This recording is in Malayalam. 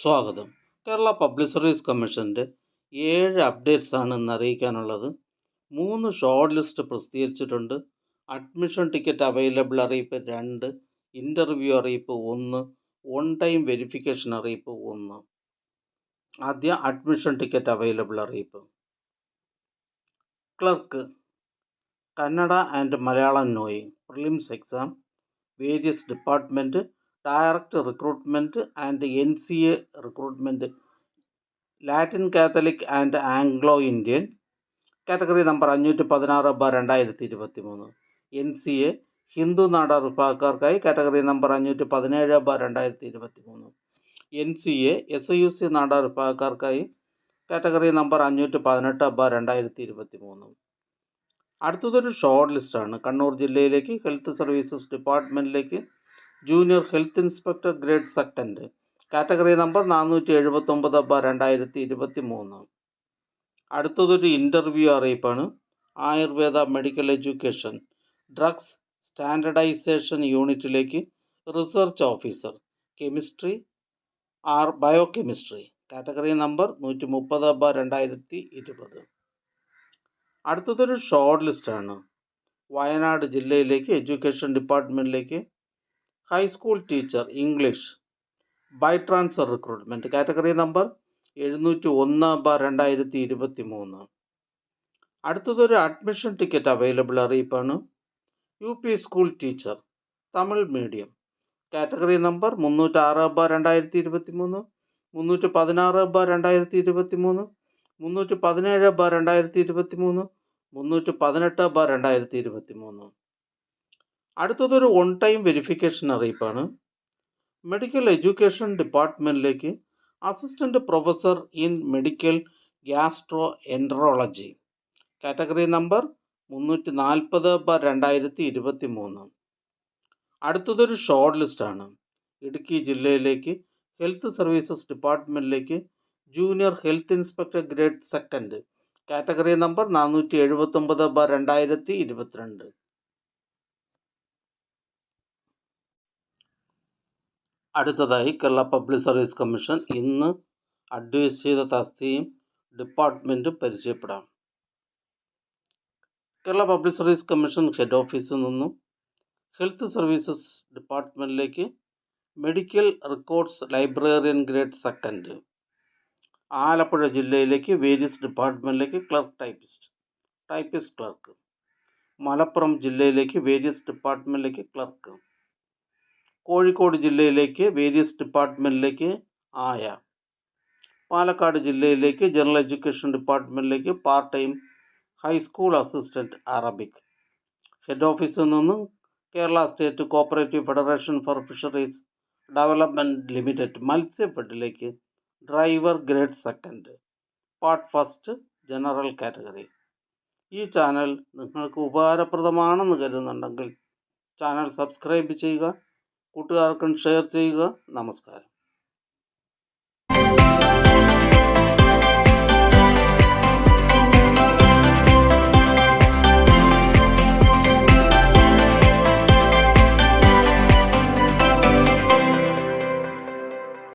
സ്വാഗതം. കേരള പബ്ലിക് സർവീസ് കമ്മീഷൻ്റെ 7 അപ്ഡേറ്റ്സാണ് ഇന്ന് അറിയിക്കാനുള്ളത്. 3 ഷോർട്ട് ലിസ്റ്റ് പ്രസിദ്ധീകരിച്ചിട്ടുണ്ട്. അഡ്മിഷൻ ടിക്കറ്റ് അവൈലബിൾ അറിയിപ്പ് 2, ഇൻ്റർവ്യൂ അറിയിപ്പ് 1, ഓൺ ടൈം വെരിഫിക്കേഷൻ അറിയിപ്പ് 1. ആദ്യം അഡ്മിഷൻ ടിക്കറ്റ് അവൈലബിൾ അറിയിപ്പ്. Clerk Kannada and Malayalam knowing prelims exam various department direct recruitment and NCA recruitment Latin Catholic and Anglo Indian category number 516/2023. NCA Hindu Nadar വിഭാഗക്കാർക്കായി category number 517/2023. NCA SUC Nadar വിഭാഗക്കാർക്കായി കാറ്റഗറി നമ്പർ 518/2023. അടുത്തതൊരു ഷോർട്ട് ലിസ്റ്റാണ്. കണ്ണൂർ ജില്ലയിലേക്ക് ഹെൽത്ത് സർവീസസ് ഡിപ്പാർട്ട്മെൻറ്റിലേക്ക് junior health inspector grade 2 category number 479/2023. അടുത്തതൊരു ഇൻ്റർവ്യൂ അറിയിപ്പാണ്. Ayurveda medical education drugs standardization യൂണിറ്റിലേക്ക് research officer chemistry or biochemistry category number 130/2020. അടുത്തതൊരു ഷോർട്ട് ലിസ്റ്റാണ്. വയനാട് ജില്ലയിലേക്ക് എഡ്യൂക്കേഷൻ ഡിപ്പാർട്ട്മെൻറ്റിലേക്ക് high school teacher English by transfer recruitment category number 701/2023. അടുത്തതൊരു അഡ്മിഷൻ ടിക്കറ്റ് അവൈലബിൾ അറിയിപ്പാണ്. UP school teacher Tamil medium category number 306/2023, 316/2023, 317/2023, 318/2023. അടുത്തതൊരു ഓൺ ടൈം വെരിഫിക്കേഷൻ അറിയിപ്പാണ്. മെഡിക്കൽ എഡ്യൂക്കേഷൻ ഡിപ്പാർട്ട്മെൻറ്റിലേക്ക് assistant professor in medical gastroenterology category number 340/2023. അടുത്തതൊരു ഷോർട്ട് ലിസ്റ്റാണ്. ഇടുക്കി ജില്ലയിലേക്ക് ഹെൽത്ത് സർവീസസ് ഡിപ്പാർട്ട്മെൻറ്റിലേക്ക് junior health inspector grade 2 category number 479/2022. അടുത്തതായി കേരള പബ്ലിക് സർവീസ് കമ്മീഷൻ ഇന്ന് അഡ്വൈസ് ചെയ്ത തസ്തികയും ഡിപ്പാർട്ട്മെൻറ്റും പരിചയപ്പെടാം. Kerala public service commission head ഓഫീസിൽ നിന്നും ഹെൽത്ത് സർവീസസ് ഡിപ്പാർട്ട്മെൻറ്റിലേക്ക് medical records librarian grade 2. Alappuzha ജില്ലയിലേക്ക് വേരിയസ് ഡിപ്പാർട്ട്മെൻറ്റിലേക്ക് ക്ലർക്ക് ടൈപ്പിസ്റ്റ് ക്ലർക്ക്. മലപ്പുറം ജില്ലയിലേക്ക് വേരിയസ് ഡിപ്പാർട്ട്മെൻറ്റിലേക്ക് ക്ലർക്ക്. കോഴിക്കോട് ജില്ലയിലേക്ക് വേരിയസ് ഡിപ്പാർട്ട്മെൻറ്റിലേക്ക് ആയ. പാലക്കാട് ജില്ലയിലേക്ക് ജനറൽ എഡ്യൂക്കേഷൻ ഡിപ്പാർട്ട്മെൻറ്റിലേക്ക് part time high school assistant Arabic. Head ഓഫീസിൽ നിന്നും Kerala state cooperative federation for fisheries development limited മത്സ്യഫെഡിലേക്ക് driver grade 2 part first general category. ഈ ചാനൽ നിങ്ങൾക്ക് ഉപകാരപ്രദമാണെന്ന് കരുതുന്നുണ്ടെങ്കിൽ ചാനൽ സബ്സ്ക്രൈബ് ചെയ്യുക, കൂട്ടുകാർക്കും ഷെയർ ചെയ്യുക. നമസ്കാരം.